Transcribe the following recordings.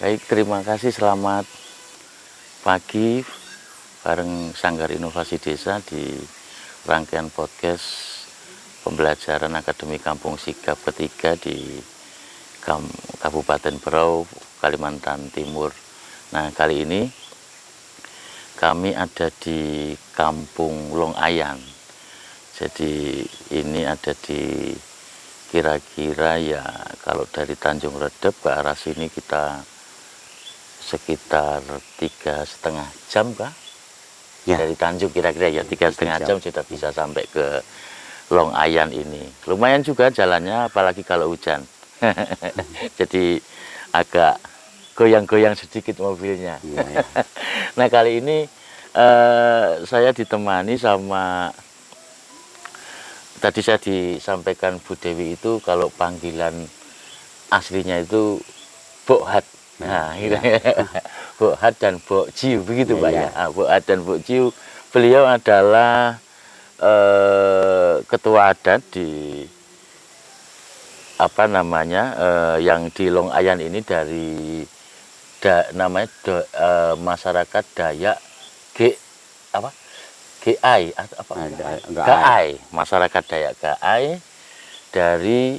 Baik, terima kasih. Selamat pagi bareng Sanggar Inovasi Desa di rangkaian podcast pembelajaran Akademi Kampung Sigap ketiga di Kabupaten Berau, Kalimantan Timur. Nah, kali ini kami ada di Kampung Longayan. Jadi ini ada di kira-kira ya kalau dari Tanjung Redep ke arah sini kita sekitar 3,5 jam kah? Ya. Dari Tanjung kira-kira ya 3,5 jam sudah bisa sampai ke Longayan ini. Lumayan juga jalannya apalagi kalau hujan. Jadi agak goyang-goyang sedikit mobilnya. Ya. Nah, kali ini saya ditemani sama, tadi saya disampaikan Bu Dewi itu kalau panggilan aslinya itu Bokhat. Nah, ya. Bokhat dan Bok Jiu begitu Pak ya. Bokhat dan Bok Jiu, beliau adalah ketua adat di yang di Longayan ini dari masyarakat Dayak Gaai, masyarakat Dayak Gaai dari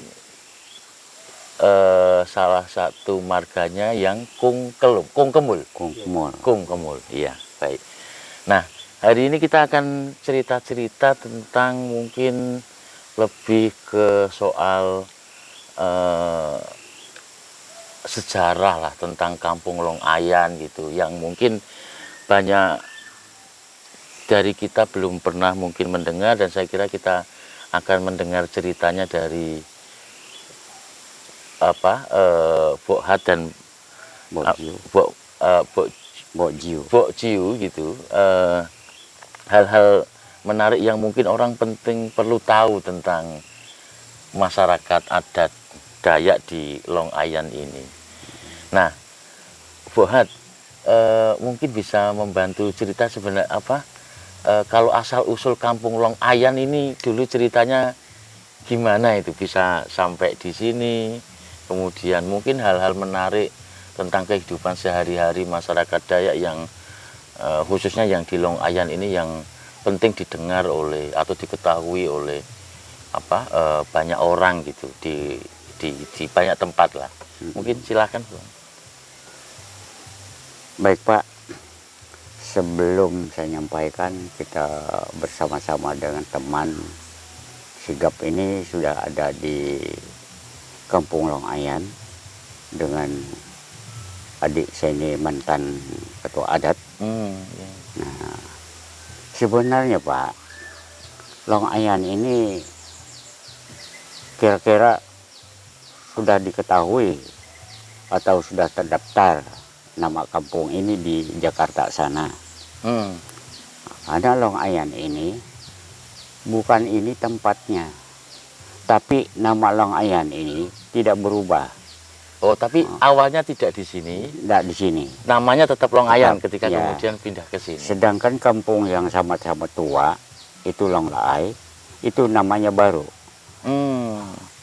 salah satu marganya yang Kungkemul, iya, baik. Nah, hari ini kita akan cerita-cerita tentang mungkin lebih ke soal sejarah lah tentang Kampung Longayan gitu, yang mungkin banyak dari kita belum pernah mungkin mendengar, dan saya kira kita akan mendengar ceritanya dari Bokhat dan Bok Jiu gitu. Hal-hal menarik yang mungkin orang penting perlu tahu tentang masyarakat adat Dayak di Longayan ini. Nah, Bokhat mungkin bisa membantu cerita sebenarnya kalau asal usul Kampung Longayan ini dulu ceritanya gimana itu bisa sampai di sini. Kemudian mungkin hal-hal menarik tentang kehidupan sehari-hari masyarakat Dayak yang khususnya yang di Longayan ini yang penting didengar oleh atau diketahui oleh banyak orang gitu di banyak tempat lah. Mungkin silakan Bang. Baik Pak, sebelum saya nyampaikan, kita bersama-sama dengan teman Sigap ini sudah ada di Kampung Longayan dengan adik saya ini mantan ketua adat. Nah, sebenarnya Pak, Longayan ini kira-kira sudah diketahui atau sudah terdaftar nama kampung ini di Jakarta sana. Ada Longayan ini, bukan ini tempatnya, tapi nama Longayan ini tidak berubah. Oh, tapi awalnya tidak di sini? Tidak di sini. Namanya tetap Longayan ketika kemudian pindah ke sini. Sedangkan kampung yang sama-sama tua, itu Longlaai, itu namanya baru.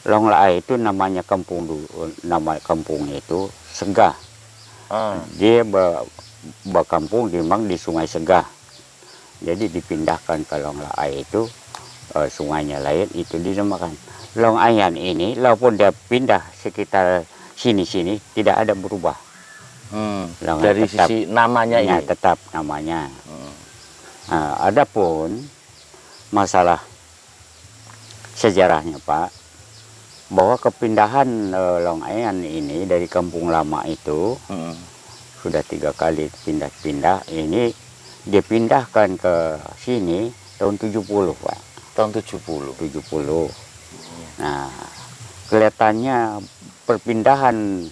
Longlaai itu namanya kampung dulu, nama kampungnya itu Segah. Dia berkampung memang di Sungai Segah. Jadi dipindahkan ke Longlaai itu, sungainya lain, itu dinamakan Longayan ini. Walaupun dia pindah sekitar sini-sini tidak ada berubah. Dari tetap, sisi namanya ini tetap namanya. Adapun masalah sejarahnya Pak, bahwa kepindahan Longayan ini dari kampung lama itu sudah 3 kali pindah-pindah. Ini dipindahkan ke sini tahun 70 Pak. Tahun 70. Nah, kelihatannya perpindahan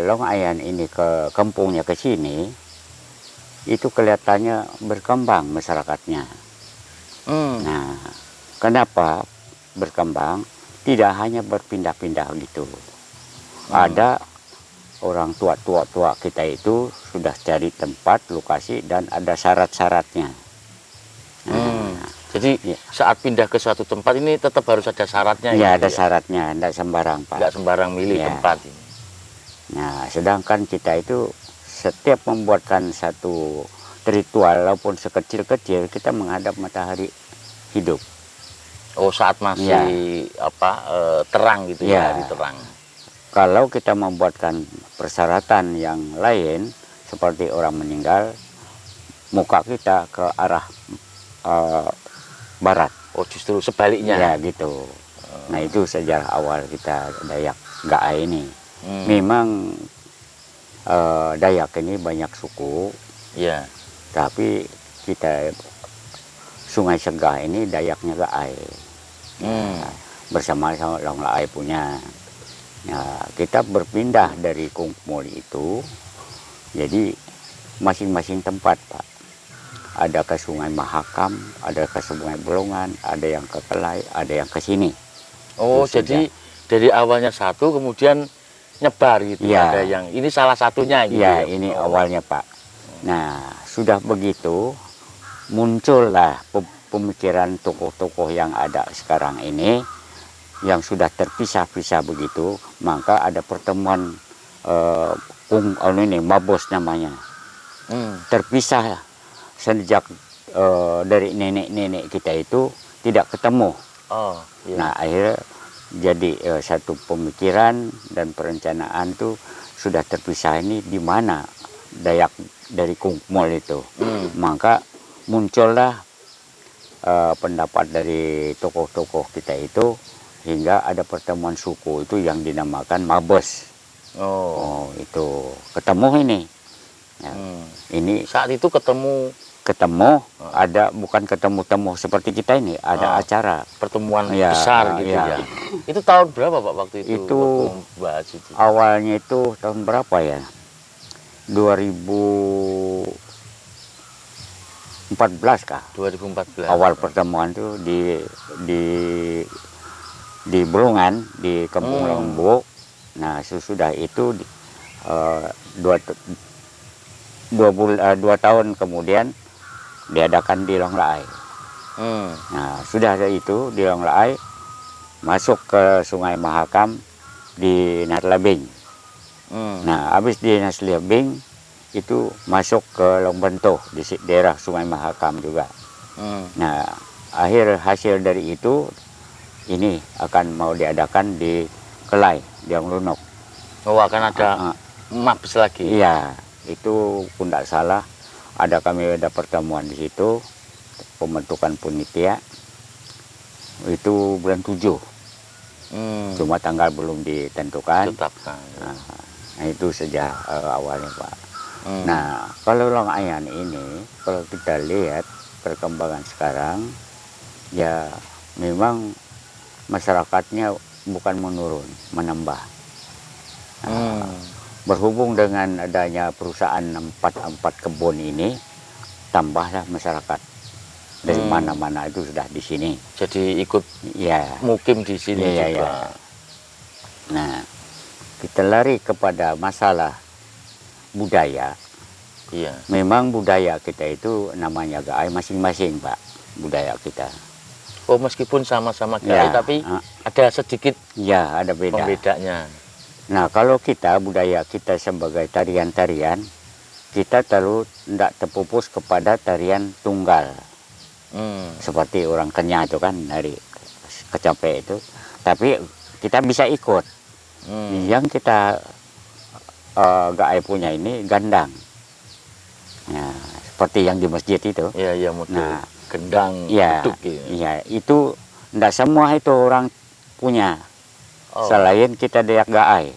Longayan ini ke kampungnya ke sini itu kelihatannya berkembang masyarakatnya. Nah, kenapa berkembang? Tidak hanya berpindah-pindah gitu. Ada orang tua kita itu sudah cari tempat, lokasi, dan ada syarat-syaratnya. Jadi saat pindah ke suatu tempat ini tetap harus ada syaratnya. Ya, ada syaratnya, tidak sembarang Pak. Tidak sembarang milih tempat ini. Nah, sedangkan kita itu setiap membuatkan satu ritual walaupun sekecil-kecil, kita menghadap matahari hidup. Oh, saat masih terang gitu ya, Ya. hari terang. Kalau kita membuatkan persyaratan yang lain, seperti orang meninggal, muka kita ke arah barat. Oh, justru sebaliknya. Ya, gitu. Nah, itu sejarah awal kita Dayak Gaai ini. Memang Dayak ini banyak suku, Ya. tapi kita Sungai Segah ini Dayaknya Gaai. Bersama sama Long Laai punya. Nah, kita berpindah dari Kungmuli itu, jadi masing-masing tempat, Pak. Ada ke Sungai Mahakam, ada ke Sungai Bolongan, ada yang ke Kelai, ada yang ke sini. Oh, Itu jadi dari awalnya satu, kemudian nyebar gitu. Ya. Ada yang ini salah satunya gitu. Ya, ini awalnya, Pak. Nah, sudah begitu muncullah pemikiran tokoh-tokoh yang ada sekarang ini, yang sudah terpisah-pisah begitu, maka ada pertemuan Mabos namanya. Terpisah sejak dari nenek-nenek kita itu tidak ketemu. Oh, iya. Nah, akhirnya jadi satu pemikiran dan perencanaan tuh sudah terpisah ini di mana Dayak dari Kungmol itu. Maka muncullah pendapat dari tokoh-tokoh kita itu, hingga ada pertemuan suku itu yang dinamakan Mabes. Oh, itu ketemu ini. Ya, ini saat itu ketemu ada, bukan ketemu-temu seperti kita ini, ada acara pertemuan ya, besar gitu ya. Itu tahun berapa, Pak, waktu itu? Itu awalnya itu tahun berapa ya? 2014 kah? 2014. Awal pertemuan itu di Bolongan, di Kampung Lombok. Nah, sesudah itu 2 tahun kemudian diadakan di Long Laai. Nah, sudah ada itu di Long Laai, masuk ke Sungai Mahakam di Natlabing. Nah, habis di Natlabing itu masuk ke Longbento di daerah Sungai Mahakam juga. Nah, hasil dari itu ini akan mau diadakan di Kelai, di Lunok. Oh, akan ada Mabes lagi? Iya, itu pun tidak salah. Kami ada pertemuan di situ, pembentukan panitia itu bulan 7. Cuma tanggal belum ditentukan. Tetapkan. Nah, itu sejak awalnya, Pak. Nah, kalau Long Ayan ini, kalau kita lihat perkembangan sekarang, ya memang masyarakatnya bukan menurun, menambah. Berhubung dengan adanya perusahaan 4 kebun ini, tambahlah masyarakat dari mana-mana itu sudah di sini. Jadi ikut mukim di sini juga. Ya. Nah, kita lari kepada masalah budaya. Iya. Memang budaya kita itu namanya Gaai masing-masing, Pak, budaya kita. Oh, meskipun sama-sama Gaai, tapi ada sedikit ada beda. Pembedanya. Nah, kalau kita, budaya kita sebagai tarian-tarian, kita tidak terpupus kepada tarian tunggal. Seperti orang Kenya itu kan, dari Kecape itu. Tapi kita bisa ikut. Yang kita Gaai punya ini gandang. Nah, seperti yang di masjid itu. Iya, nah, gendang, beduk gitu. Iya, itu tidak semua itu orang punya. Selain kita Dayak Gaai.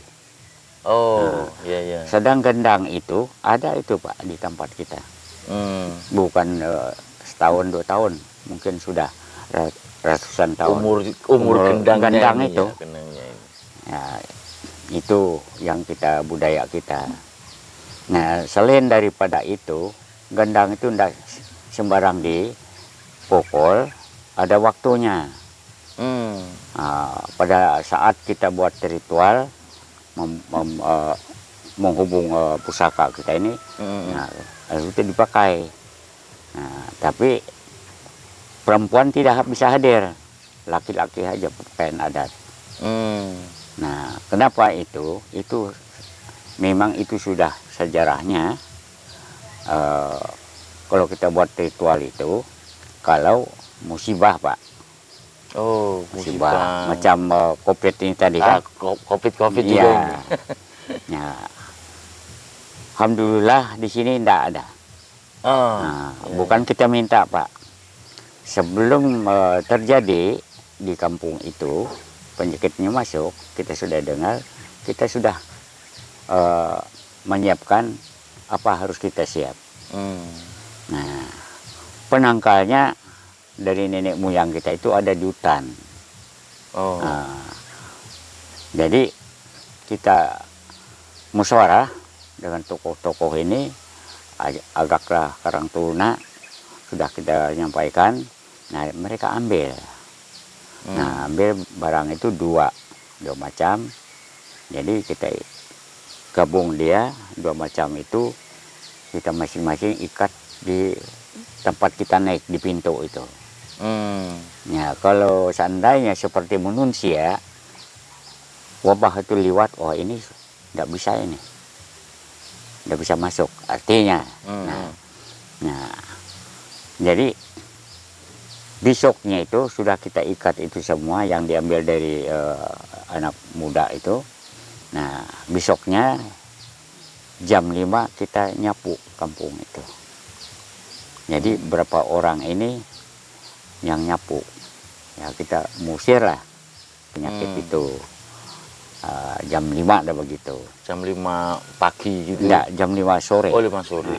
Oh, iya. Sedang gendang itu ada itu, Pak, di tempat kita. Bukan setahun 2 tahun, mungkin sudah ratusan tahun. Umur gendang itu. Ya, itu yang kita budaya kita. Nah, selain daripada itu, gendang itu tidak sembarang dipukul, ada waktunya. Pada saat kita buat ritual menghubung pusaka kita ini, itu dipakai. Nah, tapi perempuan tidak bisa hadir, laki-laki aja pakaian adat. Nah, kenapa itu? Itu memang itu sudah sejarahnya. Kalau kita buat ritual itu, kalau musibah Pak, Oh, musibah. macam COVID ini tadi kan, COVID juga iya. ini. Ya, alhamdulillah di sini tidak ada. Oh, Nah, iya, bukan kita minta Pak, sebelum terjadi di kampung itu penyakitnya masuk, kita sudah dengar, kita sudah menyiapkan apa harus kita siap. Nah, penangkalnya dari nenek moyang kita itu ada di hutan. Oh. Jadi kita musyawarah dengan tokoh-tokoh ini, agaklah Karang Taruna sudah kita nyampaikan. Nah, mereka ambil. Nah, ambil barang itu dua macam. Jadi kita gabung dia dua macam itu, kita masing-masing ikat di tempat kita naik di pintu itu. Ya, kalau seandainya seperti manusia, wabah itu lewat, oh ini tidak bisa ini, tidak bisa masuk. Artinya, nah, jadi besoknya itu sudah kita ikat itu semua yang diambil dari anak muda itu. Nah, besoknya jam 5 kita nyapu kampung itu. Jadi berapa orang ini yang nyapu, ya kita musir lah penyakit itu. Jam 5 ada begitu. Jam 5 pagi gitu? Enggak, jam 5 sore. Oh, 5 sore.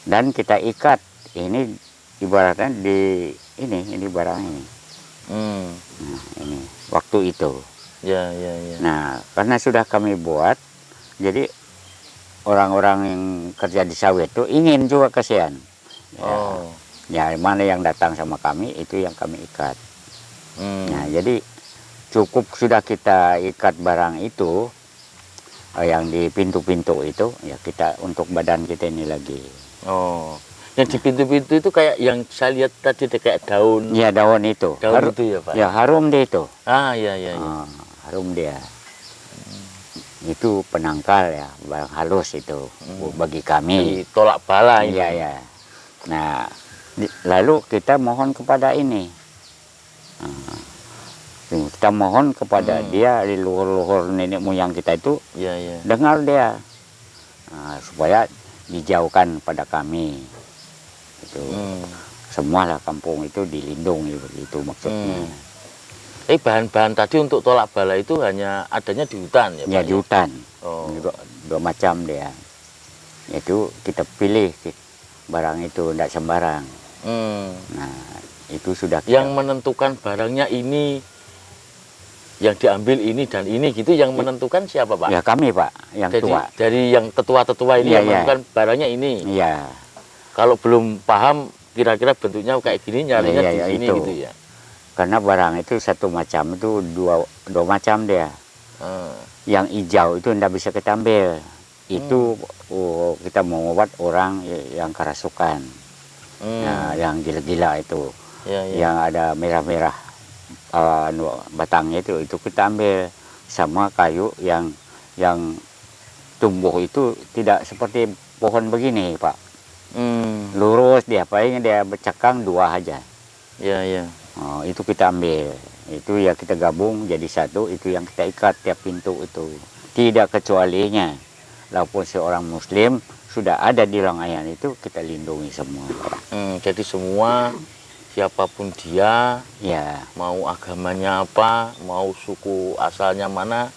Dan kita ikat, ini ibaratnya ini barang ini. Nah, ini waktu itu. Ya. Nah, karena sudah kami buat, jadi orang-orang yang kerja di sawit itu ingin juga kasihan. Ya, mana yang datang sama kami itu yang kami ikat. Nah, jadi cukup sudah kita ikat barang itu yang di pintu-pintu itu, ya kita untuk badan kita ini lagi. Oh, yang di pintu-pintu itu kayak yang saya lihat tadi kayak daun. Ya, daun itu. Daun itu ya Pak? Ya, harum dia itu. Iya. Harum dia. Itu penangkal ya, barang halus itu bagi kami. Jadi tolak bala ini. Iya. Nah, lalu kita mohon kepada ini. Kita mohon kepada dia, di luhur-luhur nenek moyang kita itu, dengar dia. Supaya dijauhkan pada kami. Itu. Semualah kampung itu dilindungi, begitu maksudnya. Bahan-bahan tadi untuk tolak bala itu hanya adanya di hutan ya Pak? Ya, di hutan. Oh. Dua macam dia. Itu kita pilih barang itu, tidak sembarang. Nah, itu sudah yang menentukan barangnya ini, yang diambil ini dan ini gitu, yang menentukan siapa Pak? Ya, kami Pak, yang jadi, tua. Dari yang tetua-tetua ini yang menentukan barangnya ini. Iya. Kalau belum paham kira-kira bentuknya kayak gini, nyarinya di sini itu. gitu ya. Karena barang itu satu macam itu dua macam dia. Yang hijau itu tidak bisa kita ambil. Itu kita mau membuat orang yang kerasukan. Nah, yang gila-gila itu. Yang ada merah-merah batangnya itu kita ambil. Sama kayu yang tumbuh itu tidak seperti pohon begini Pak. Lurus dia, paling dia bercakang dua aja. Iya. Oh, itu kita ambil. Itu ya kita gabung jadi satu, itu yang kita ikat tiap pintu itu. Tidak kecualinya. Walaupun seorang muslim sudah ada di Longayan itu, kita lindungi semua. Jadi semua, siapapun dia, ya, mau agamanya apa, mau suku asalnya mana,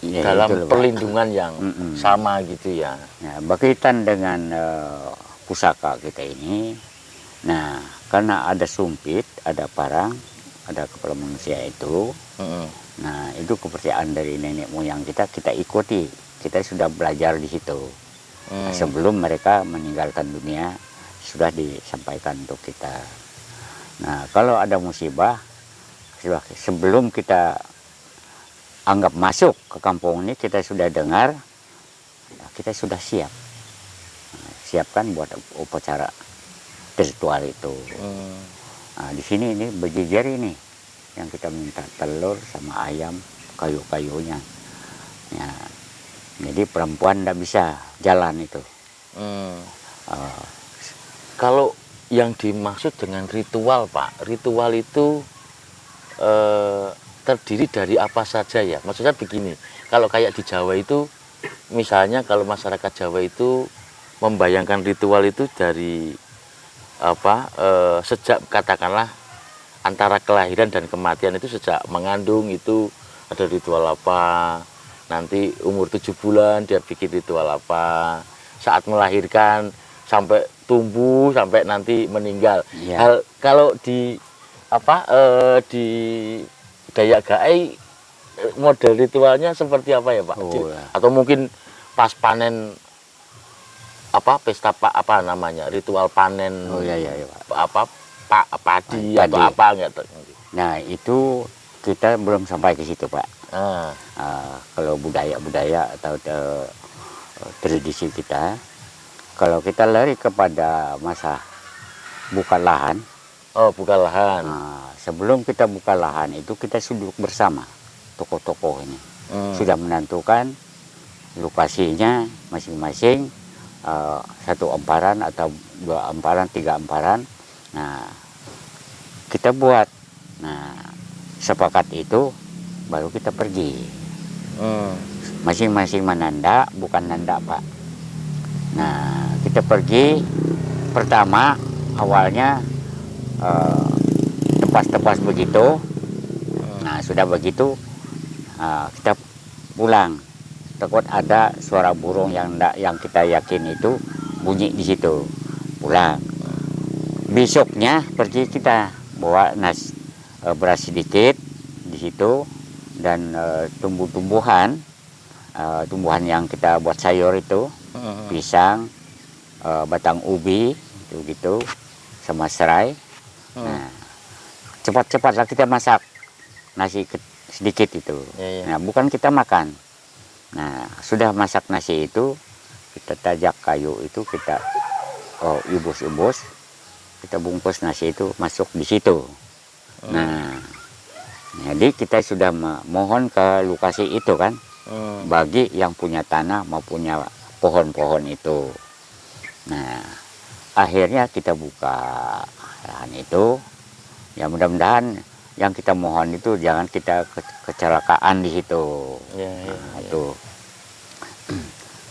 ya, dalam perlindungan yang sama gitu ya. Nah, berkaitan dengan pusaka kita ini, nah karena ada sumpit, ada parang, ada kepala manusia itu. Nah, itu kepercayaan dari nenek moyang kita ikuti. Kita sudah belajar di situ. Nah, sebelum mereka meninggalkan dunia, sudah disampaikan untuk kita. Nah, kalau ada musibah, sebelum kita anggap masuk ke kampung ini, kita sudah dengar, kita sudah siap. Siapkan buat upacara ritual itu. Nah, di sini ini berjejer ini yang kita minta telur sama ayam, kayu-kayunya. Ya, Jadi perempuan tidak bisa jalan itu. Hmm. Eh, Kalau yang dimaksud dengan ritual, Pak, ritual itu terdiri dari apa saja ya? Maksudnya begini, kalau kayak di Jawa itu, misalnya kalau masyarakat Jawa itu membayangkan ritual itu dari apa? Sejak katakanlah antara kelahiran dan kematian itu sejak mengandung itu ada ritual apa? Nanti umur 7 bulan dia bikin ritual apa? Saat melahirkan sampai tumbuh sampai nanti meninggal. Iya. Hal kalau di apa di Dayak Gaai model ritualnya seperti apa ya Pak? Oh, ya. Atau mungkin pas panen apa pesta apa namanya ritual panen Oh ya, ya, Pak. apa padi Padi. atau apa enggak tahu. Nah itu kita belum sampai ke situ, Pak. Ah, Kalau budaya-budaya atau tradisi kita, kalau kita lari kepada masa buka lahan, oh bukan lahan. sebelum kita buka lahan itu kita duduk bersama tokoh-tokoh ini. Sudah menentukan lokasinya masing-masing, 1 amparan atau 2 amparan, 3 amparan. Nah, kita buat. Nah, sepakat itu baru kita pergi. Masing-masing menanda, bukan nanda, Pak. Nah, kita pergi. Pertama, awalnya tepas-tepas begitu. Nah, sudah begitu, kita pulang. Takut ada suara burung yang kita yakin itu bunyi di situ. Pulang. Besoknya pergi kita bawa beras sedikit di situ dan tumbuhan yang kita buat sayur itu, pisang, batang ubi itu gitu sama serai. Nah, cepat-cepatlah kita masak nasi sedikit itu. Nah, bukan kita makan. Nah, sudah masak nasi itu, kita tajak kayu itu, kita ibus-ibus, kita bungkus nasi itu masuk di situ. Nah, jadi kita sudah mohon ke lokasi itu kan, bagi yang punya tanah mau punya pohon-pohon itu. Nah, akhirnya kita buka lahan itu, ya mudah-mudahan yang kita mohon itu jangan kita kecelakaan di situ. Itu.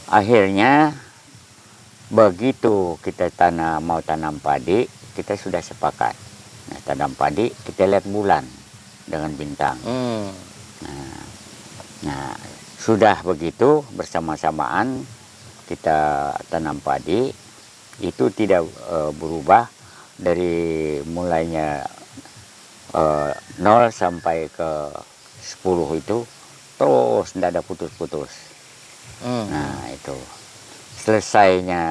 Akhirnya begitu kita mau tanam padi, kita sudah sepakat. Nah, tanam padi kita lihat bulan dengan bintang. Nah, sudah begitu bersama-samaan kita tanam padi, itu tidak berubah dari mulainya 0 sampai ke 10 itu terus tidak ada putus-putus. Nah, itu selesainya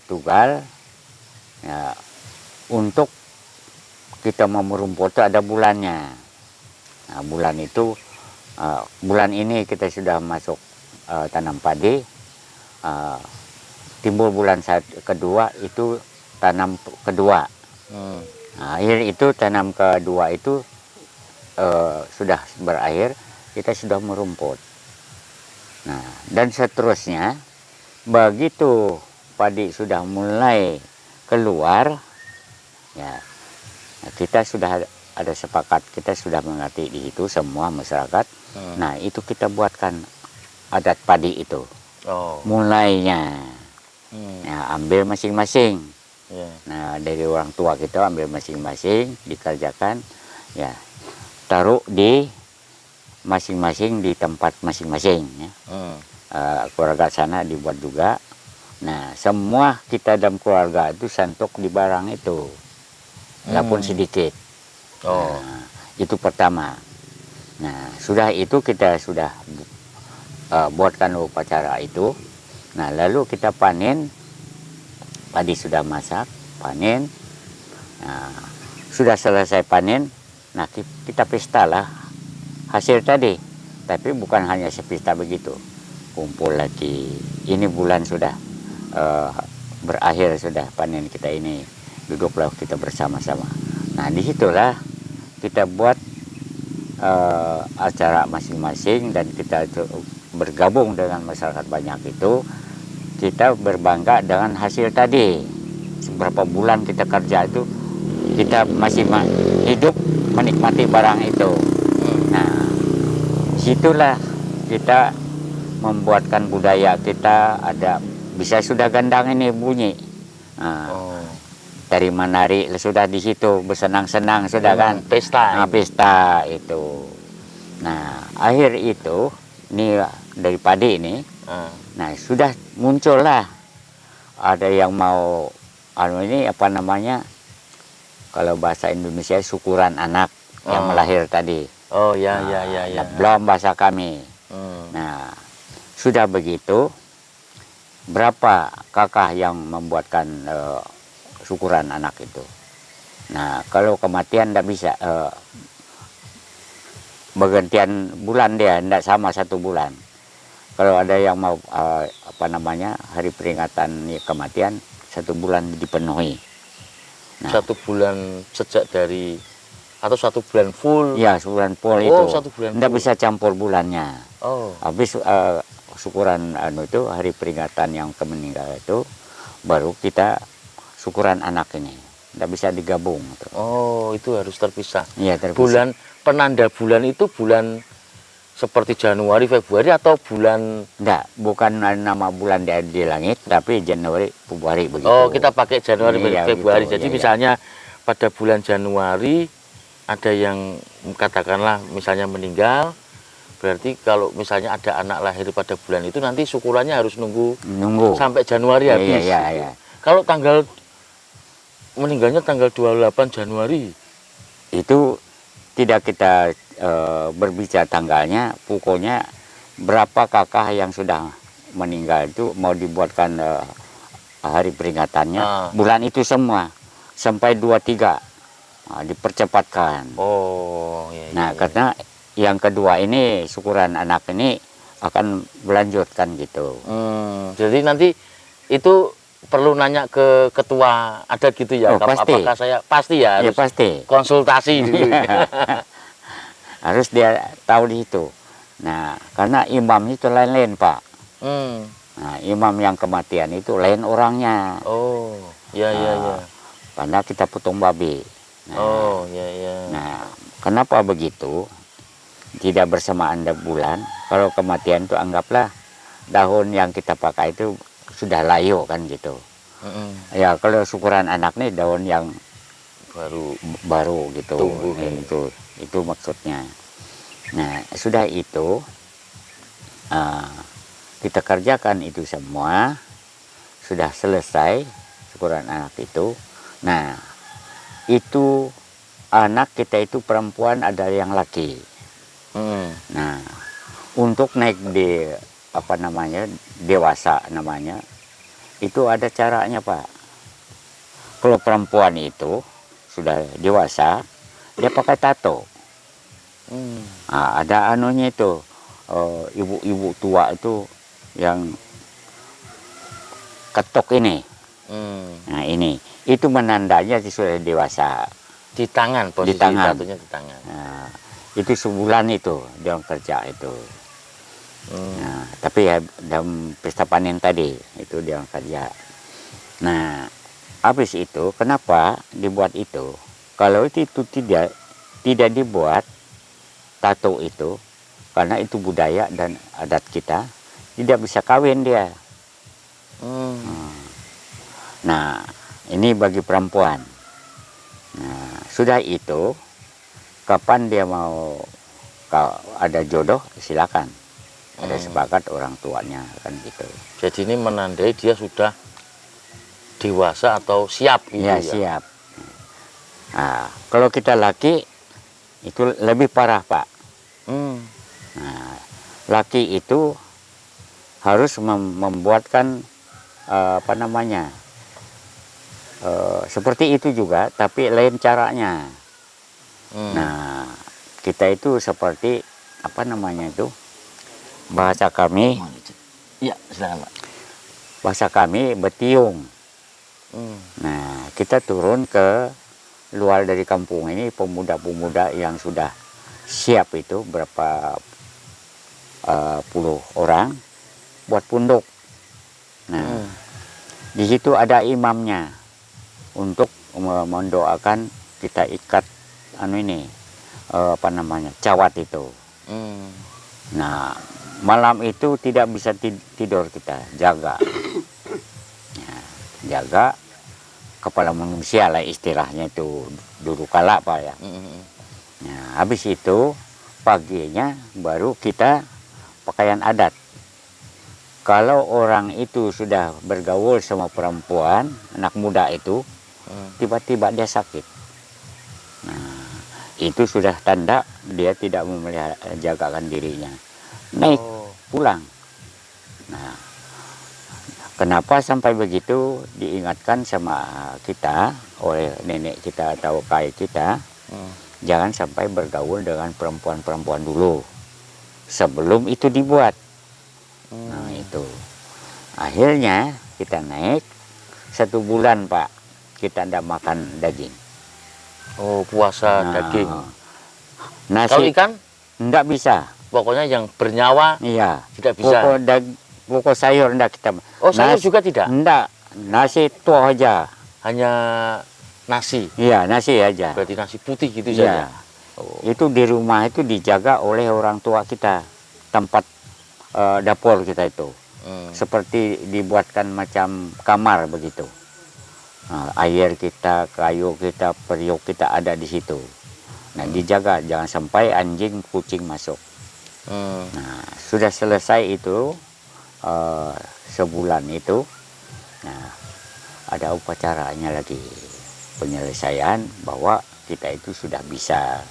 tugal ya, untuk kita mau merumput itu ada bulannya. Nah, bulan itu bulan ini kita sudah masuk tanam padi, timbul bulan kedua itu tanam kedua. Nah, akhir itu tanam kedua itu sudah berakhir, kita sudah merumput. Nah, dan seterusnya begitu padi sudah mulai keluar, ya kita sudah ada sepakat, kita sudah mengerti di situ semua masyarakat. Nah, itu kita buatkan adat padi itu. Mulainya, ya, ambil masing-masing. Nah, dari orang tua kita ambil masing-masing, dikerjakan, ya taruh di masing-masing di tempat masing-masing. Ya. Keluarga sana dibuat juga. Nah, semua kita dalam keluarga itu santuk di barang itu, walaupun sedikit. Nah, itu pertama. Nah, sudah itu kita sudah buatkan upacara itu. Nah, lalu kita panen. Padi sudah masak, panen. Nah, sudah selesai panen, nah kita pesta lah hasil tadi. Tapi bukan hanya sepesta begitu. Kumpul lagi. Ini bulan sudah berakhir, sudah panen kita ini. Duduklah kita bersama-sama. Nah, disitulah kita buat acara masing-masing dan kita bergabung dengan masyarakat banyak itu, kita berbangga dengan hasil tadi. Seberapa bulan kita kerja itu, kita masih hidup menikmati barang itu. Nah, situlah kita membuatkan budaya kita ada, bisa sudah gendang ini bunyi. Nah, dari menari sudah di situ bersenang-senang sudah kan. Pesta. Pesta itu. Nah, akhir itu ini dari padi ini. Nah, sudah muncullah ada yang mau ini apa namanya? Kalau bahasa Indonesia syukuran anak yang melahir tadi. Oh ya. Belum bahasa kami. Nah, sudah begitu, berapa kakak yang membuatkan syukuran anak itu? Nah, kalau kematian tidak bisa, bergantian bulan dia, tidak sama 1 bulan. Kalau ada yang mau apa namanya hari peringatan kematian 1 bulan dipenuhi. Nah, 1 bulan sejak dari atau 1 bulan full? Ya, 1 bulan full itu. 1 bulan. Tidak bisa campur bulannya. Habis syukuran itu hari peringatan yang meninggal itu baru kita syukuran anak ini. Tidak bisa digabung. Itu harus terpisah. Iya, terpisah. Bulan penanda bulan itu bulan seperti Januari, Februari atau bulan? Enggak, bukan nama bulan di langit, tapi Januari, Februari begitu. Kita pakai Januari, Februari. Gitu. Jadi misalnya pada bulan Januari ada yang katakanlah misalnya meninggal, berarti kalau misalnya ada anak lahir pada bulan itu nanti syukurannya harus nunggu sampai Januari habis. Iya. Kalau tanggal meninggalnya tanggal 28 Januari itu tidak kita berbicara tanggalnya, pokoknya berapa kakak yang sudah meninggal itu mau dibuatkan hari peringatannya bulan itu semua sampai 23 dipercepatkan. Nah, karena yang kedua ini syukuran anak ini akan melanjutkan gitu. Jadi nanti itu perlu nanya ke ketua adat gitu ya? Pasti. Apakah saya pasti ya? Harus pasti. Konsultasi dulu. Harus dia tahu di situ. Nah, karena imam itu lain-lain, Pak. Nah, imam yang kematian itu lain orangnya. Iya. Karena kita potong babi. Nah, kenapa begitu? Tidak bersamaan dengan bulan. Kalau kematian itu anggaplah daun yang kita pakai itu sudah layu kan gitu. Ya, kalau syukuran anak nih daun yang baru gitu. Tumbuh, itu maksudnya. Nah, sudah itu kita kerjakan itu semua, sudah selesai syukuran anak itu. Nah, itu anak kita itu perempuan, ada yang laki. Nah, untuk naik di apa namanya dewasa namanya, itu ada caranya, Pak. Kalau perempuan itu sudah dewasa, dia pakai tato. Ada anunya itu, ibu-ibu tua itu yang ketok ini. Nah, ini itu menandanya sudah dewasa. Di tangan, posisi tatonya di tangan. Nah, itu sebulan itu dia kerja itu. Nah, tapi ya dalam pesta panen tadi itu dia kerja. Nah, habis itu kenapa dibuat itu? Kalau itu tidak dibuat tato itu, karena itu budaya dan adat kita, tidak bisa kawin dia. Nah, ini bagi perempuan. Nah, sudah itu, kapan dia mau ada jodoh, silakan. Ada sepakat orang tuanya kan gitu. Jadi ini menandai dia sudah dewasa atau siap gitu ya? Siap. Nah, kalau kita laki itu lebih parah, Pak. Nah, laki itu harus membuatkan apa namanya seperti itu juga, tapi lain caranya. Nah, kita itu seperti apa namanya itu bahasa kami. Iya, silakan, Pak. Bahasa kami betiung. Nah, kita turun ke luar dari kampung ini, pemuda-pemuda yang sudah siap itu berapa puluh orang buat punduk. Nah, di situ ada imamnya untuk mendoakan kita ikat cawat itu. Nah, malam itu tidak bisa tidur kita, jaga. Ya, jaga kepala manusia lah istilahnya itu dulu kala Pak ya. Nah, habis itu paginya baru kita pakaian adat. Kalau orang itu sudah bergaul sama perempuan, anak muda itu, tiba-tiba dia sakit. Nah, itu sudah tanda dia tidak jagakan dirinya. Naik pulang. Nah, kenapa sampai begitu diingatkan sama kita oleh nenek kita atau kakek kita, jangan sampai bergaul dengan perempuan-perempuan dulu sebelum itu dibuat. Nah itu, akhirnya kita naik 1 bulan Pak, kita tidak makan daging. Oh, puasa daging. Nasi, kalau ikan? Tidak bisa. Pokoknya yang bernyawa iya, tidak bisa. Pokok sayur tidak kita. Oh, sayur juga tidak? Tidak, nasi itu aja. Hanya nasi? Iya, nasi aja. Berarti nasi putih gitu iya. saja? Oh. Itu di rumah itu dijaga oleh orang tua kita, tempat dapur kita itu. Seperti dibuatkan macam kamar begitu. Air kita, kayu kita, periuk kita ada di situ. Nah, dijaga jangan sampai anjing kucing masuk. Nah, sudah selesai itu sebulan itu. Nah, ada upacaranya lagi, penyelesaian bahwa kita itu sudah bisa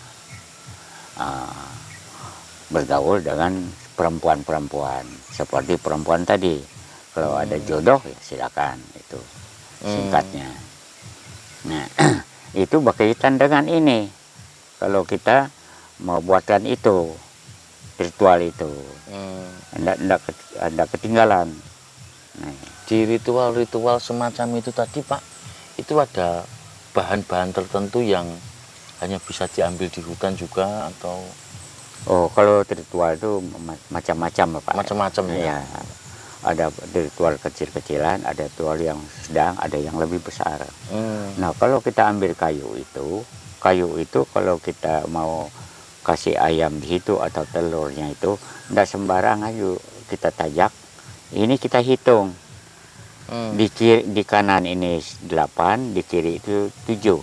bergaul dengan perempuan-perempuan seperti perempuan tadi. Kalau ada jodoh ya silakan, itu singkatnya. Nah, itu berkaitan dengan ini. Kalau kita mau buatkan itu ritual itu, anda ketinggalan. Nah, di ritual-ritual semacam itu tadi Pak, itu ada bahan-bahan tertentu yang hanya bisa diambil di hutan juga atau? Oh, kalau ritual itu macam-macam Pak. Macam-macam ya. Ada ritual kecil-kecilan, ada ritual yang sedang, ada yang lebih besar. Nah, kalau kita ambil kayu itu kalau kita mau kasih ayam di situ atau telurnya itu, tidak sembarang aja kita tajak. Ini kita hitung. Di kanan ini 8, di kiri itu 7.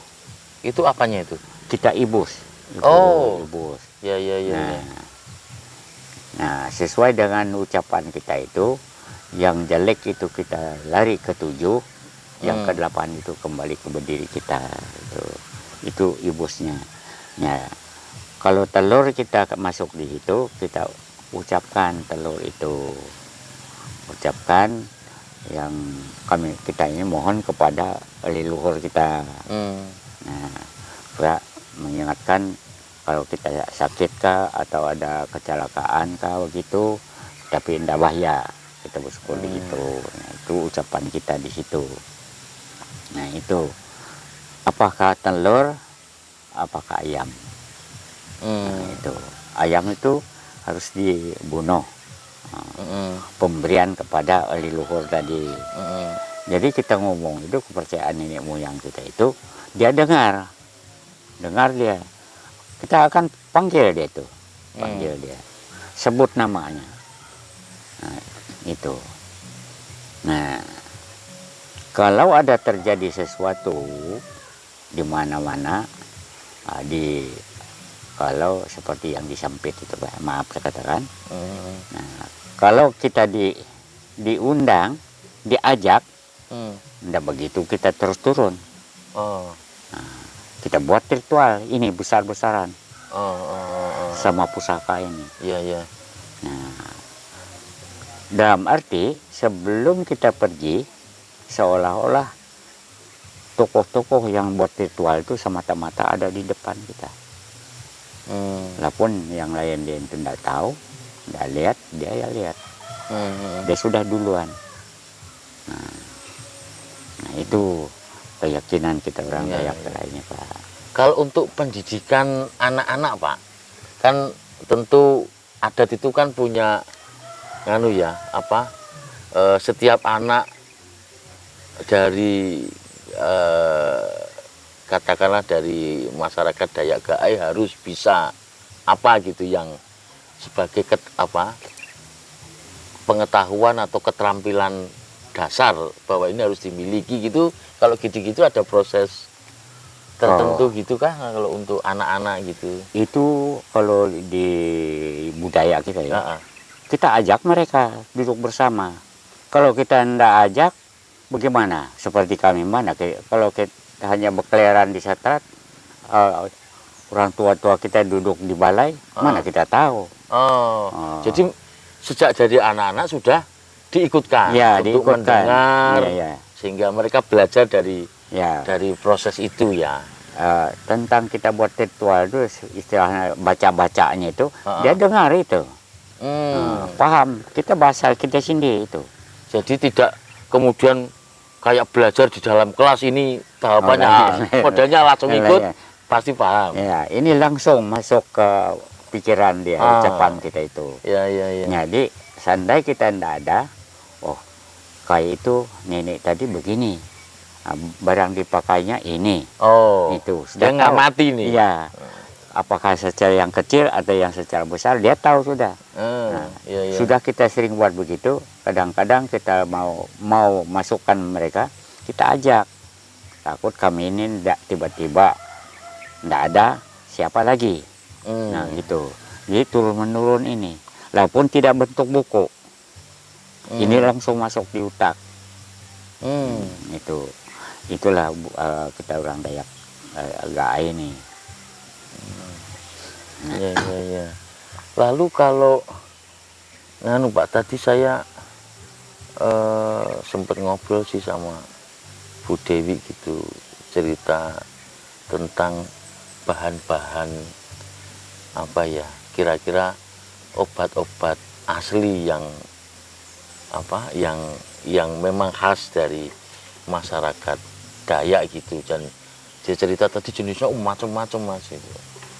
Itu apanya itu? Kita ibus. Ibus. Ya. Nah, sesuai dengan ucapan kita itu, yang jelek itu kita lari ke 7, yang ke-8 itu kembali ke berdiri kita. Itu ibusnya. Nah, kalau telur kita masuk di situ, kita ucapkan telur itu. Ucapkan yang kita ini mohon kepada leluhur kita. Nah, mengingatkan kalau kita sakit kah atau ada kecelakaan kah begitu, tapi tidak bahaya, kita bersyukur di situ. Nah, itu ucapan kita di situ. Nah, itu apakah telur, apakah ayam. Nah, itu ayam itu harus dibunuh, pemberian kepada leluhur tadi. Jadi kita ngomong itu kepercayaan nenek moyang kita itu, dia dengar dia. Kita akan panggil dia itu, dia, sebut namanya. Nah, itu. Nah, kalau ada terjadi sesuatu di mana-mana, kalau seperti yang disampit itu, maaf saya katakan. Nah, kalau kita diundang, diajak, tidak begitu kita terus turun. Nah, kita buat ritual ini besar-besaran sama pusaka ini. Iya. Nah, dalam arti sebelum kita pergi, seolah-olah tokoh-tokoh yang buat ritual itu semata-mata ada di depan kita. Walaupun yang lain dia tidak tahu, tidak lihat, dia ya lihat. Dia sudah duluan. Nah, itu keyakinan kita orang Dayak ini Pak. Kalau untuk pendidikan anak-anak Pak, kan tentu adat itu kan punya nganu ya, apa, setiap anak dari katakanlah dari masyarakat Dayak Gaai harus bisa apa gitu yang sebagai pengetahuan atau keterampilan dasar bahwa ini harus dimiliki gitu. Kalau gitu-gitu ada proses tertentu gitu kah kalau untuk anak-anak gitu? Itu kalau di budaya kita ya, Heeh. kita ajak mereka duduk bersama. Kalau kita tidak ajak, bagaimana? Seperti kami mana? Kalau kita hanya berkeliaran di satrat, orang tua-tua kita duduk di balai, mana kita tahu? Jadi sejak jadi anak-anak sudah diikutkan Ya, untuk diikutkan. mendengar, Ya. sehingga mereka belajar dari Ya. proses itu ya. Tentang kita buat ritual itu istilahnya baca-bacanya itu, dia dengar itu, paham. Kita bahasa kita sendiri itu. Jadi tidak kemudian kayak belajar di dalam kelas ini tahapannya, modelnya langsung ikut, pasti paham. Ya, ini langsung masuk ke pikiran dia, ucapan kita itu. Ya. Jadi, seandainya kita tidak ada, oh, kayak itu nenek tadi begini, barang dipakainya ini, itu. Dia ngamati nih. Iya, apakah secara yang kecil atau yang secara besar, dia tahu sudah. Sudah kita sering buat begitu, kadang-kadang kita mau masukkan mereka, kita ajak. Takut kami ini tidak tiba-tiba tidak ada, siapa lagi? Nah gitu. Jadi turun-menurun ini. Walaupun tidak bentuk buku, ini langsung masuk di otak. Itulah kita orang Dayak Gaai ini. Iya. Lalu kalau Pak, tadi saya sempat ngobrol sih sama Bu Dewi gitu, cerita tentang bahan-bahan apa ya, kira-kira obat-obat asli yang memang khas dari masyarakat Dayak gitu. Dan dia cerita tadi jenisnya macam-macam Mas, itu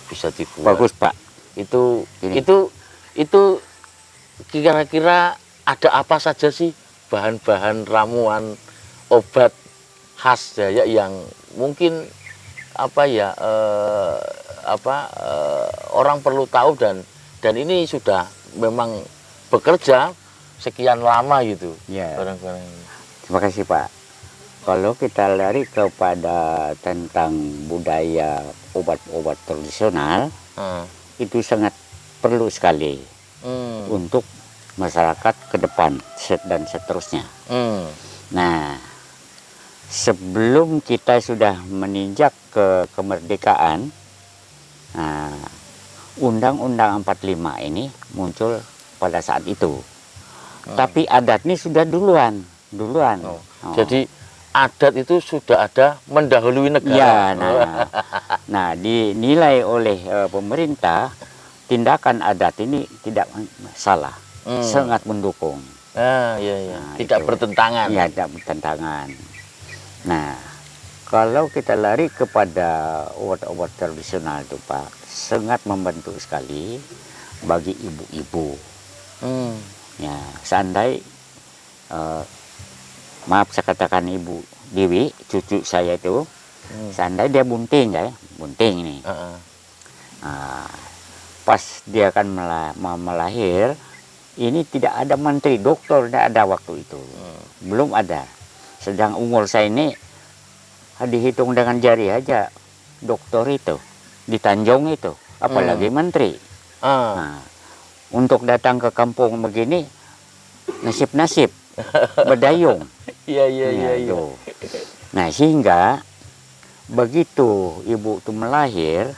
bisa dibuat. Bagus Pak. Itu kira-kira ada apa saja sih bahan-bahan ramuan obat khas Dayak yang mungkin orang perlu tahu dan ini sudah memang bekerja sekian lama gitu. Ya. Barang-barang ini. Terima kasih Pak. Kalau kita lari kepada tentang budaya obat-obat tradisional, itu sangat perlu sekali untuk masyarakat ke depan dan seterusnya. Nah, sebelum kita sudah meninjak ke kemerdekaan, Undang-Undang 45 ini muncul pada saat itu. Tapi adat ini sudah duluan. Jadi adat itu sudah ada mendahului negara. Ya, nah dinilai oleh pemerintah tindakan adat ini tidak salah, sangat mendukung. Tidak bertentangan. Ya, tidak bertentangan. Nah, kalau kita lari kepada obat-obat tradisional itu Pak, sangat membantu sekali bagi ibu-ibu. Ya, seandainya maaf saya katakan Ibu Dewi, cucu saya itu, seandainya dia bunting ini. Pas dia akan melahir, ini tidak ada menteri, dokter tidak ada waktu itu, belum ada. Sedang umur saya ini dihitung dengan jari aja, dokter itu di Tanjung itu, apalagi menteri. Untuk datang ke kampung begini, nasib-nasib berdayung. Iya. Nah, sehingga begitu ibu itu melahir,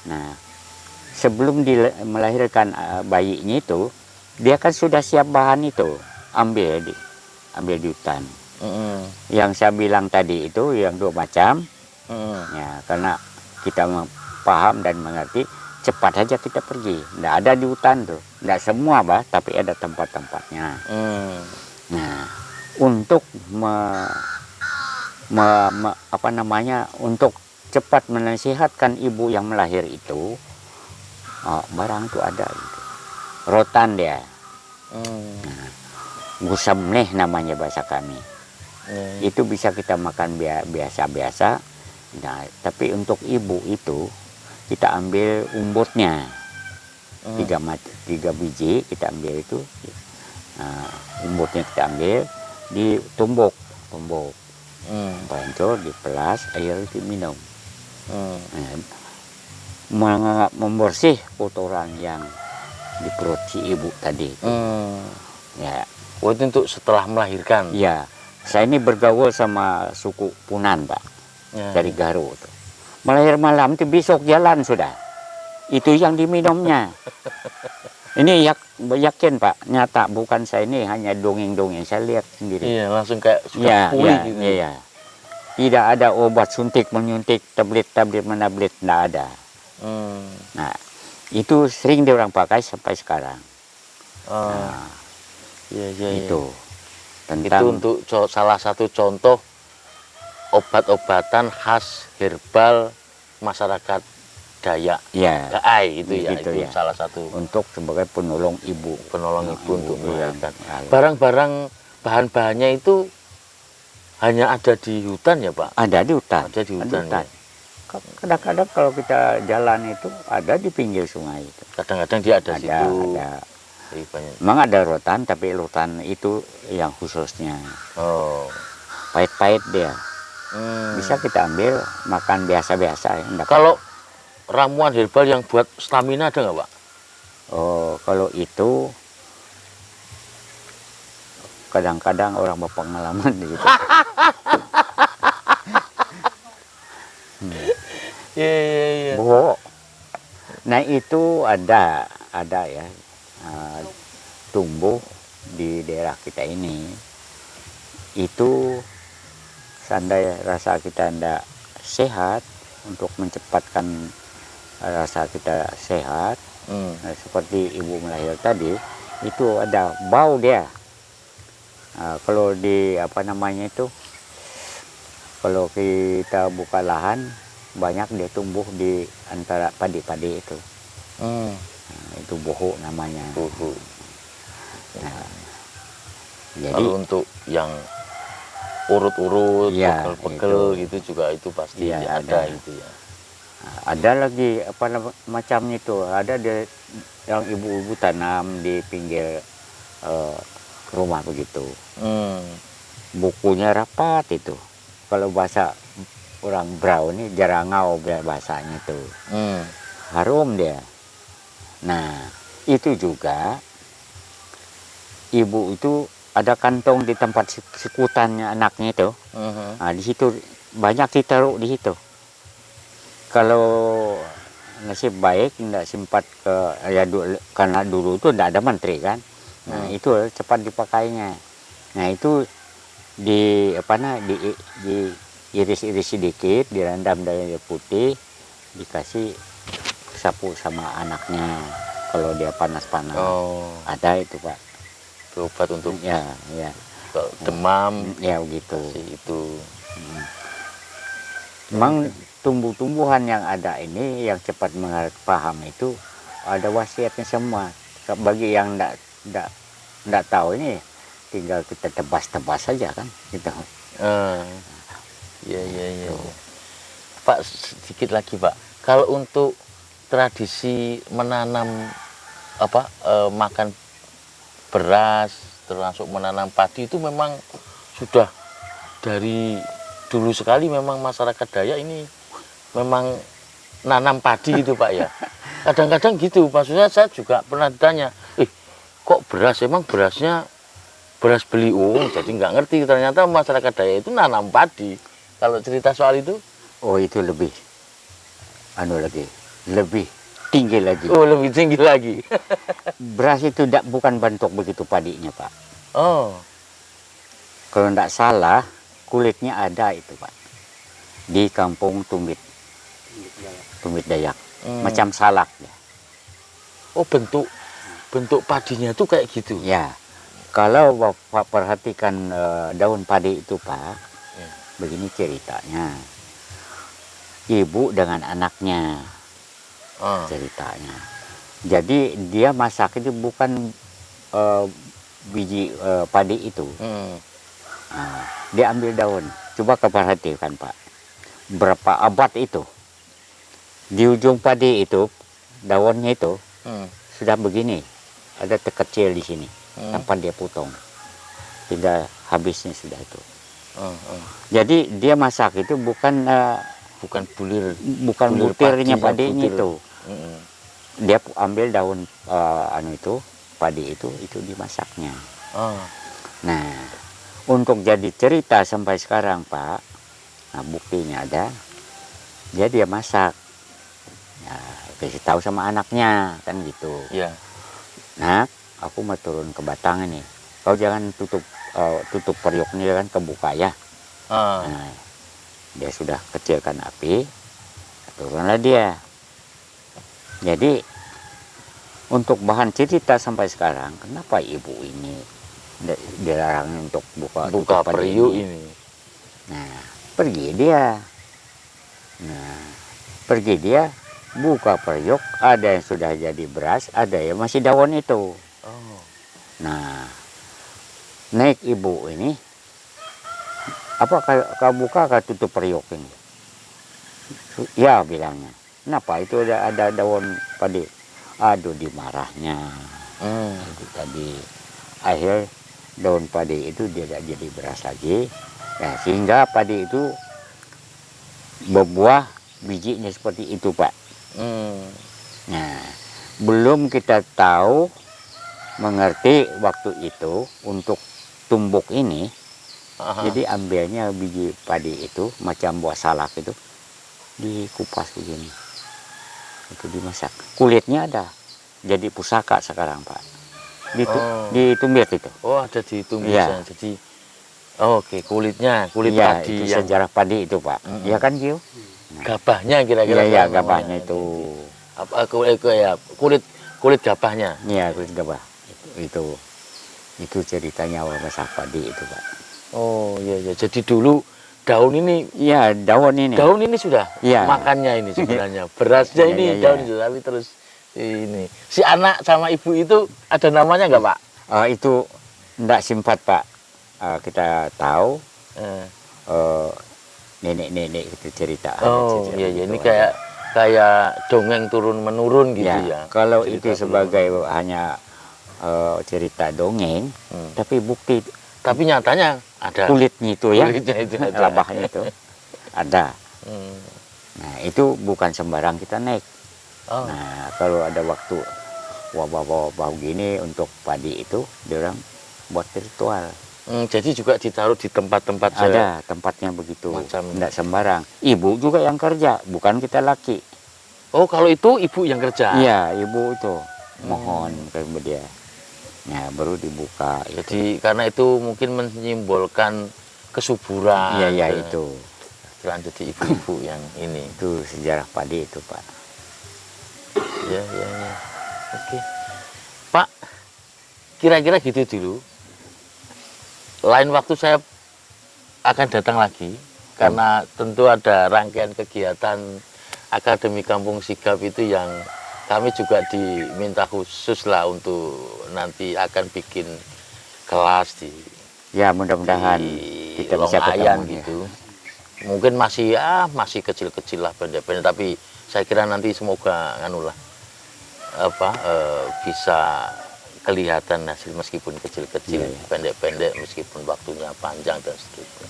nah sebelum melahirkan bayinya itu, dia kan sudah siap bahan itu, ambil di hutan. Yang saya bilang tadi itu yang 2 macam. Ya, karena kita paham dan mengerti, cepat saja kita pergi. Tidak ada di hutan tuh, tidak semua tapi ada tempat-tempatnya. Nah, untuk untuk cepat menasihatkan ibu yang melahir itu, barang itu ada gitu. rotan dia. Hmm. Gusam nih namanya bahasa kami. Itu bisa kita makan biasa-biasa. Nah, tapi untuk ibu itu kita ambil umbutnya. 3 biji kita ambil itu. Nah, umbutnya kita ambil, ditumbuk. Pancur, dipelas, air diminum. Nah, membersih kotoran yang di perut si ibu tadi. Ya. Oh, itu untuk setelah melahirkan? Ya. Saya ini bergaul sama suku Punan, Pak. Dari Garut. Melahir malam itu besok jalan sudah. Itu yang diminumnya. Ini yakin Pak, nyata, bukan saya ini hanya dongeng-dongeng, saya lihat sendiri. Iya, langsung kayak sudah pulih gitu. Iya. Tidak ada obat suntik menyuntik, tablet menablet, tidak ada. Nah, itu sering orang pakai sampai sekarang. Nah, iya. itu untuk salah satu contoh obat-obatan khas herbal masyarakat Dayak. Ya, Gaai itu ya, gitu itu ya. salah satu untuk sebagai penolong ibu. Untuk melahirkan. Barang-barang bahan-bahannya itu hanya ada di hutan ya, Pak? Ada di hutan. Ada di hutan. Ya? Kadang-kadang kalau kita jalan itu ada di pinggir sungai itu. Kadang-kadang dia ada situ. Ada. Banyak. Memang ada rotan, tapi rotan itu yang khususnya. Oh. Pahit-pahit dia. Bisa kita ambil makan biasa-biasa ya. Kalau ramuan herbal yang buat stamina ada nggak, Pak? Oh, kalau itu kadang-kadang orang berpengalaman gitu. Iya. Bu, nah itu ada ya, tumbuh di daerah kita ini. Itu seandainya rasa kita tidak sehat, untuk mencepatkan rasa kita sehat, seperti ibu melahir tadi, itu ada bau dia. Kalau di kalau kita buka lahan, banyak dia tumbuh di antara padi-padi itu. Itu boho namanya. Nah, jadi kalau untuk yang urut-urut, pegel-pegel gitu juga itu pasti ada itu ya. Ada lagi macam itu, ada yang ibu-ibu tanam di pinggir rumah begitu. Bukunya rapat itu. Kalau bahasa orang Brau ini jarangau bahasanya itu. Harum dia. Nah, itu juga ibu itu ada kantong di tempat sikutannya anaknya itu. Nah, di situ banyak ditaruh di situ. Kalau nasib baik tidak sempat ke karena dulu itu tidak ada menteri kan. Nah, itu cepat dipakainya. Nah, itu iris-iris sedikit, direndam dari putih, dikasih sapu sama anaknya kalau dia panas-panas. Ada itu, Pak. Obat untuk ya demam ya begitu itu. Memang tumbuh-tumbuhan yang ada ini yang cepat paham itu ada wasiatnya semua. Bagi yang tidak tahu ini tinggal kita tebas-tebas saja kan gitu. Iya. Pak, sedikit lagi Pak, kalau untuk tradisi menanam makan beras termasuk menanam padi itu memang sudah dari dulu sekali. Memang masyarakat Dayak ini memang nanam padi itu Pak ya. Kadang-kadang gitu, maksudnya saya juga pernah ditanya, kok beras, emang berasnya beras beli jadi nggak ngerti, ternyata masyarakat Dayak itu nanam padi. Kalau cerita soal itu? Oh, itu lebih tinggi lagi. Oh, lebih tinggi lagi. Beras itu bukan bentuk begitu padinya, Pak. Oh. Kalau tidak salah, kulitnya ada itu, Pak. Di kampung Tumit Dayak. Macam salak ya. Oh, bentuk padinya tuh kayak gitu. Ya. Kalau Bapak perhatikan daun padi itu, Pak, begini ceritanya. Ibu dengan anaknya ceritanya. Jadi dia masak itu bukan biji padi itu. Nah, dia ambil daun. Coba kau perhatikan Pak, berapa abad itu di ujung padi itu daunnya itu sudah begini, ada terkecil di sini, tanpa dia potong, tidak habisnya sudah itu. Jadi dia masak itu bukan butirnya padinya itu. Dia ambil daun padi itu dimasaknya. Nah, untuk jadi cerita sampai sekarang Pak, nah buktinya ada, dia masak. Nah, kasih tahu sama anaknya kan gitu. Nah, aku mau turun ke Batang ini. Kau jangan tutup periuknya kan kebuka ya. Nah, dia sudah kecilkan api, turunlah dia. Jadi untuk bahan cerita sampai sekarang, kenapa ibu ini dilarang untuk buka periuk ini? Nah, pergi dia buka periuk, ada yang sudah jadi beras, ada yang masih daun itu. Nah, naik ibu ini, apa kau buka kau tutup periuk ini? Ya bilangnya. Kenapa itu ada daun padi? Aduh dimarahnya. Tadi akhir daun padi itu dia tidak jadi beras lagi. Nah, sehingga padi itu berbuah bijinya seperti itu Pak. Nah, belum kita tahu mengerti waktu itu untuk tumbuk ini. Jadi ambilnya biji padi itu macam buah salak itu dikupas begini, itu dimasak. Kulitnya ada, jadi pusaka sekarang Pak. Ditumbuk itu. Oh, ada ditumbuk ya. Jadi oke, kulit ya, padi itu sejarah padi itu Pak. Iya kan Gio? Gabahnya kira-kira. Iya, gabahnya itu. Apa kulit gabahnya? Iya, kulit gabah. Itu ceritanya awal masak padi itu Pak. Oh iya. Jadi dulu daun ini. Iya, daun ini. Daun ini sudah makannya ini sebenarnya. Berasnya ini daun itu, tapi terus ini. Si anak sama ibu itu ada namanya nggak Pak? Itu enggak simpat Pak. Kita tahu nenek-nenek itu cerita. Oh iya, ini kayak dongeng turun menurun gitu ya. Kalau cerita itu sebagai hanya cerita dongeng, tapi bukti. Tapi nyatanya ada kulitnya itu ya, itu ada. labahnya itu ada. Nah itu bukan sembarang kita naik. Nah kalau ada waktu wabah gini untuk padi itu, dia orang buat ritual. Jadi juga ditaruh di tempat-tempat. Ada tempatnya begitu, tidak sembarang. Ibu juga yang kerja, bukan kita laki. Oh kalau itu ibu yang kerja? Iya, ibu itu mohon ke dia. Nah, baru dibuka. Jadi karena itu mungkin menyimbolkan kesuburan. Iya itu. Jadi ibu-ibu yang ini. Itu sejarah padi itu Pak. Ya. Oke. Pak, kira-kira gitu dulu. Lain waktu saya akan datang lagi. Karena tentu ada rangkaian kegiatan Akademi Kampung Sigap itu yang kami juga diminta khusus lah untuk nanti akan bikin kelas di. Ya mudah-mudahan kita bisa ketemu gitu. Mungkin masih kecil-kecil lah pendek-pendek, tapi saya kira nanti semoga bisa kelihatan hasil meskipun kecil-kecil, pendek-pendek meskipun waktunya panjang dan seterusnya.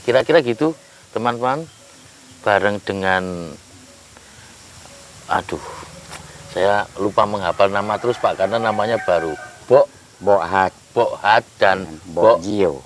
Kira-kira gitu teman-teman, bareng dengan saya lupa menghafal nama terus Pak karena namanya baru. Bok Hat dan Bok Gio.